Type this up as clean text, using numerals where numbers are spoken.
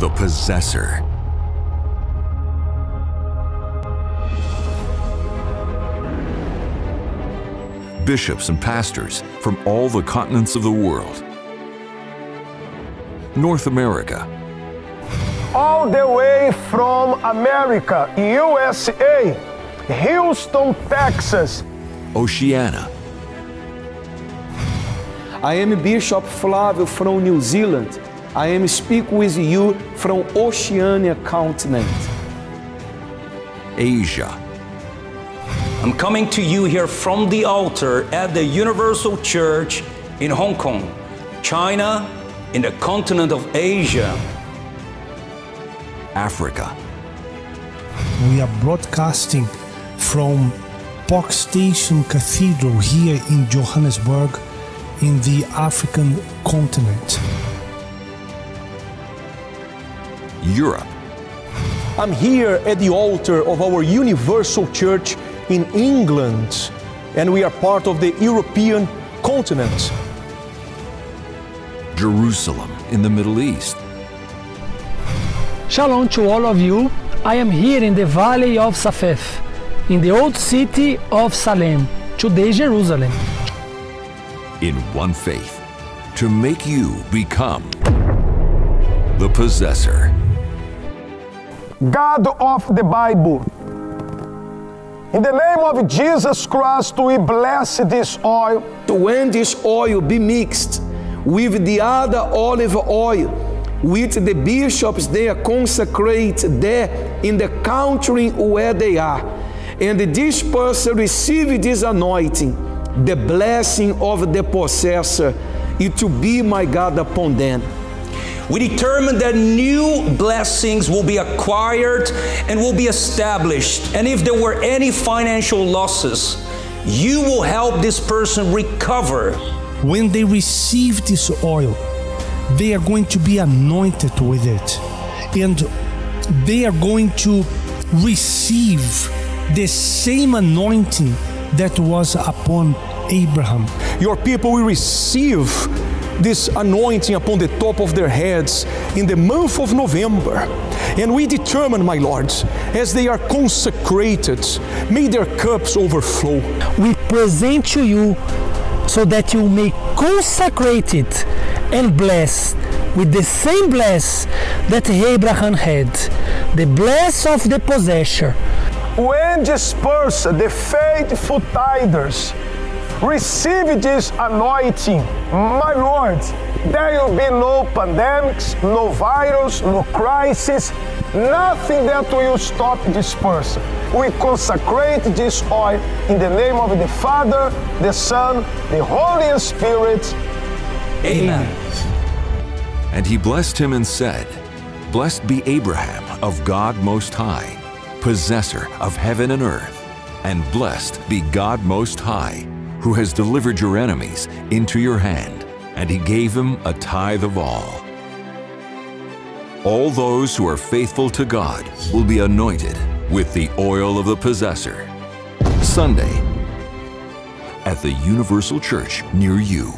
the possessor. Bishops and pastors from all the continents of the world. North America. All the way from America, USA, Houston, Texas. Oceania. I am Bishop Flávio from New Zealand. I am speaking with you from Oceania continent. Asia. I'm coming to you here from the altar at the Universal Church in Hong Kong, China, in the continent of Asia. Africa. We are broadcasting from Park Station Cathedral here in Johannesburg in the African continent. Europe. I'm here at the altar of our Universal Church in England, and we are part of the European continent. Jerusalem in the Middle East. Shalom to all of you. I am here in the Valley of Safef, in the old city of Salem, today Jerusalem. In one faith, to make you become the possessor. God of the Bible, in the name of Jesus Christ, we bless this oil. When this oil be mixed with the other olive oil, which the bishops they are consecrate there in the country where they are, and this person receive this anointing, the blessing of the possessor, it will be, my God, upon them. We determine that new blessings will be acquired and will be established. And if there were any financial losses, you will help this person recover. When they receive this oil, they are going to be anointed with it. And they are going to receive the same anointing that was upon Abraham. Your people will receive this anointing upon the top of their heads in the month of November. And we determine, my lords, as they are consecrated, may their cups overflow. We present to you so that you may consecrate it and bless with the same bless that Abraham had, the bless of the possessor. When disperse the faithful tithers, receive this anointing, my Lord. There will be no pandemics, no virus, no crisis, nothing that will stop this person. We consecrate this oil in the name of the Father, the Son, the Holy Spirit. Amen. And he blessed him and said, Blessed be Abraham of God Most High, possessor of heaven and earth, and blessed be God Most High, who has delivered your enemies into your hand, and he gave him a tithe of all. All those who are faithful to God will be anointed with the oil of the possessor. Sunday at the Universal Church near you.